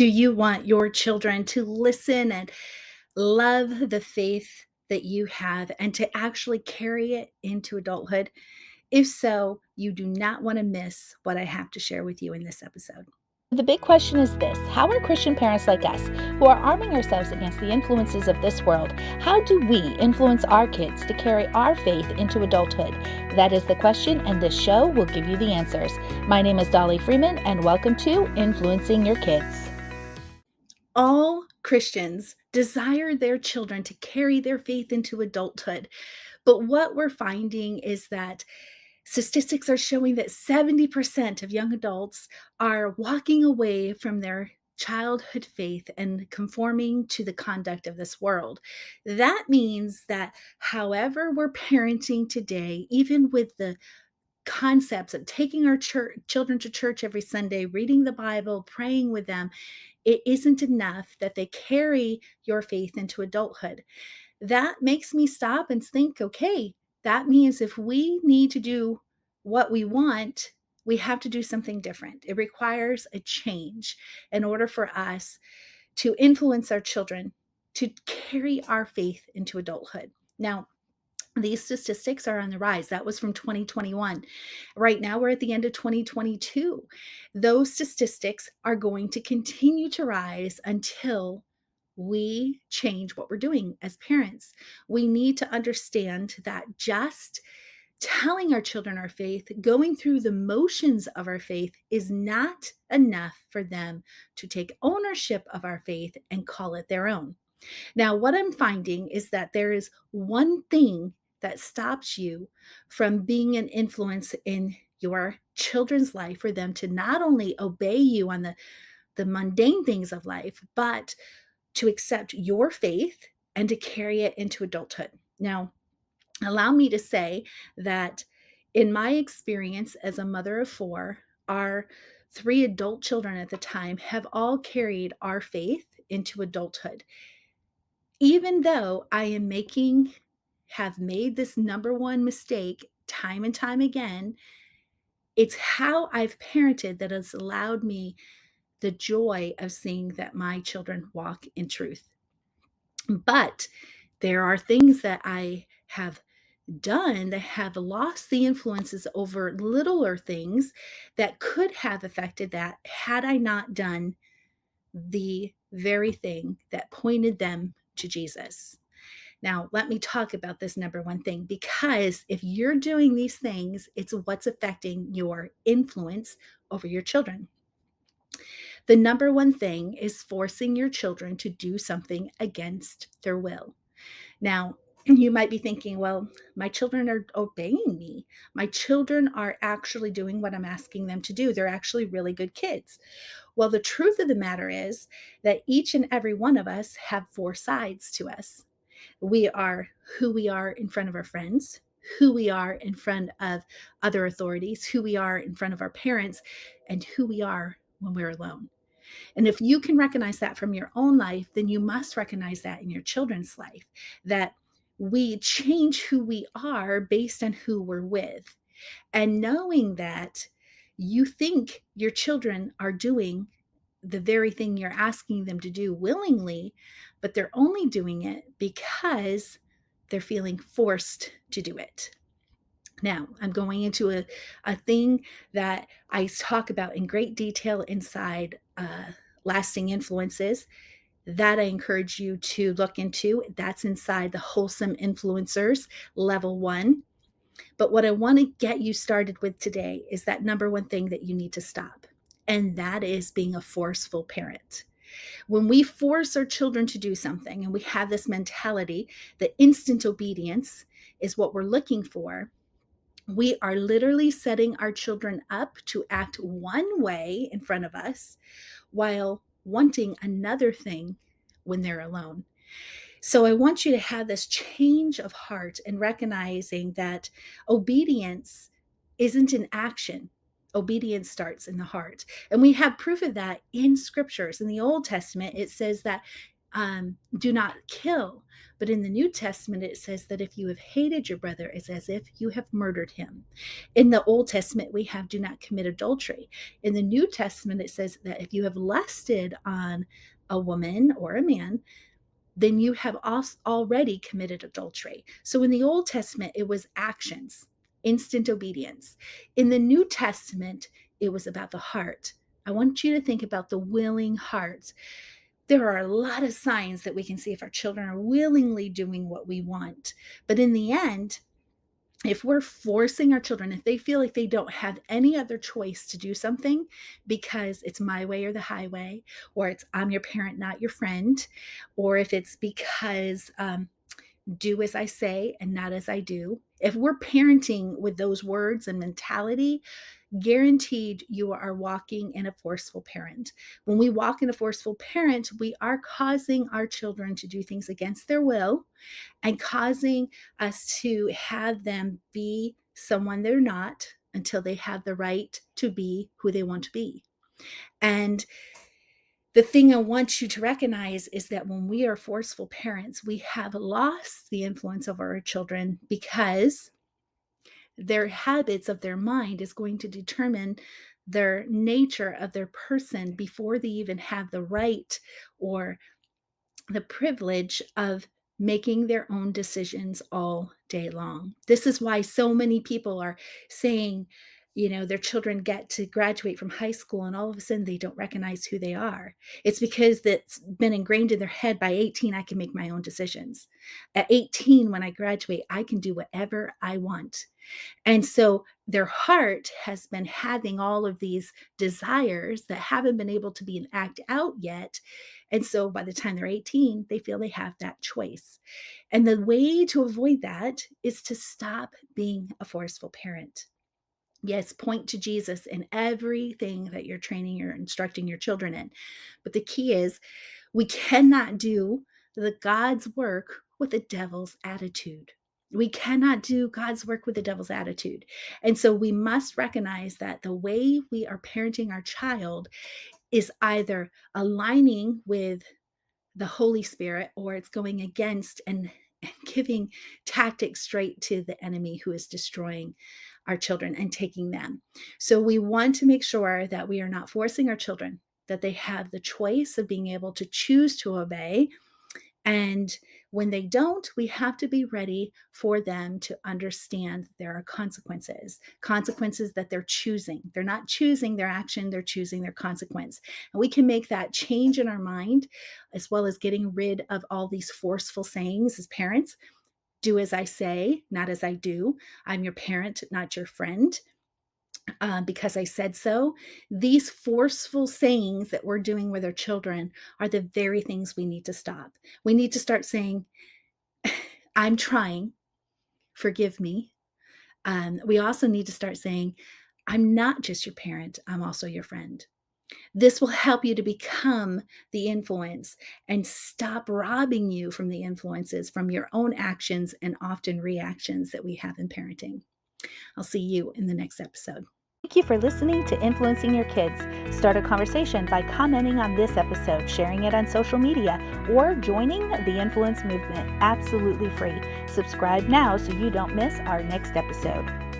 Do you want your children to listen and love the faith that you have and to actually carry it into adulthood? If so, you do not want to miss what I have to share with you in this episode. The big question is this: how are Christian parents like us, who are arming ourselves against the influences of this world, how do we influence our kids to carry our faith into adulthood? That is the question, and this show will give you the answers. My name is Dolly Freeman, and welcome to Influencing Your Kids. All Christians desire their children to carry their faith into adulthood. But what we're finding is that statistics are showing that 70% of young adults are walking away from their childhood faith and conforming to the conduct of this world. That means that however we're parenting today, even with the concepts of taking our children to church every Sunday, reading the Bible, praying with them, it isn't enough that they carry your faith into adulthood. That makes me stop and think, okay, that means if we need to do what we want, we have to do something different. It requires a change in order for us to influence our children to carry our faith into adulthood. Now, these statistics are on the rise. That was from 2021. Right now, we're at the end of 2022. Those statistics are going to continue to rise until we change what we're doing as parents. We need to understand that just telling our children our faith, going through the motions of our faith, is not enough for them to take ownership of our faith and call it their own. Now, what I'm finding is that there is one thing that stops you from being an influence in your children's life for them to not only obey you on the mundane things of life, but to accept your faith and to carry it into adulthood. Now, allow me to say that in my experience as a mother of four, our three adult children at the time have all carried our faith into adulthood. Even though have made this number one mistake time and time again, it's how I've parented that has allowed me the joy of seeing that my children walk in truth. But there are things that I have done that have lost the influences over littler things that could have affected that had I not done the very thing that pointed them to Jesus. Now, let me talk about this number one thing, because if you're doing these things, it's what's affecting your influence over your children. The number one thing is forcing your children to do something against their will. Now, you might be thinking, well, my children are obeying me. My children are actually doing what I'm asking them to do. They're actually really good kids. Well, the truth of the matter is that each and every one of us have four sides to us. We are who we are in front of our friends, who we are in front of other authorities, who we are in front of our parents, and who we are when we're alone. And if you can recognize that from your own life, then you must recognize that in your children's life, that we change who we are based on who we're with. And knowing that you think your children are doing the very thing you're asking them to do willingly, but they're only doing it because they're feeling forced to do it. Now, I'm going into a thing that I talk about in great detail inside Lasting Influences that I encourage you to look into. That's inside the Wholesome Influencers Level 1. But what I want to get you started with today is that number one thing that you need to stop, and that is being a forceful parent. When we force our children to do something and we have this mentality that instant obedience is what we're looking for, we are literally setting our children up to act one way in front of us while wanting another thing when they're alone. So I want you to have this change of heart and recognizing that obedience isn't an action. Obedience starts in the heart. And we have proof of that in scriptures. In the Old Testament, it says that do not kill. But in the New Testament, it says that if you have hated your brother, it's as if you have murdered him. In the Old Testament, we have do not commit adultery. In the New Testament, it says that if you have lusted on a woman or a man, then you have already committed adultery. So in the Old Testament, it was actions, instant obedience. In the New Testament, it was about the heart. I want you to think about the willing heart. There are a lot of signs that we can see if our children are willingly doing what we want. But in the end, if we're forcing our children, if they feel like they don't have any other choice to do something because it's my way or the highway, or it's I'm your parent, not your friend, or if it's because do as I say and not as I do, if we're parenting with those words and mentality, guaranteed you are walking in a forceful parent. When we walk in a forceful parent, we are causing our children to do things against their will and causing us to have them be someone they're not until they have the right to be who they want to be. And the thing I want you to recognize is that when we are forceful parents, we have lost the influence over our children because their habits of their mind is going to determine their nature of their person before they even have the right or the privilege of making their own decisions all day long. This is why so many people are saying, their children get to graduate from high school and all of a sudden they don't recognize who they are. It's because that's been ingrained in their head. By 18, I can make my own decisions. At 18, when I graduate, I can do whatever I want. And so their heart has been having all of these desires that haven't been able to be acted out yet. And so by the time they're 18, they feel they have that choice. And the way to avoid that is to stop being a forceful parent. Yes, point to Jesus in everything that you're training or instructing your children in. But the key is we cannot do the God's work with the devil's attitude. We cannot do God's work with the devil's attitude. And so we must recognize that the way we are parenting our child is either aligning with the Holy Spirit or it's going against and giving tactics straight to the enemy who is destroying our children and taking them. So we want to make sure that we are not forcing our children, that they have the choice of being able to choose to obey. And when they don't, we have to be ready for them to understand there are consequences that they're choosing. They're not choosing their action, they're choosing their consequence. And we can make that change in our mind, as well as getting rid of all these forceful sayings as parents. Do as I say, not as I do. I'm your parent, not your friend. Because I said so. These forceful sayings that we're doing with our children are the very things we need to stop. We need to start saying, I'm trying, forgive me. We also need to start saying, I'm not just your parent, I'm also your friend. This will help you to become the influence and stop robbing you from the influences from your own actions and often reactions that we have in parenting. I'll see you in the next episode. Thank you for listening to Influencing Your Kids. Start a conversation by commenting on this episode, sharing it on social media, or joining the Influence Movement absolutely free. Subscribe now so you don't miss our next episode.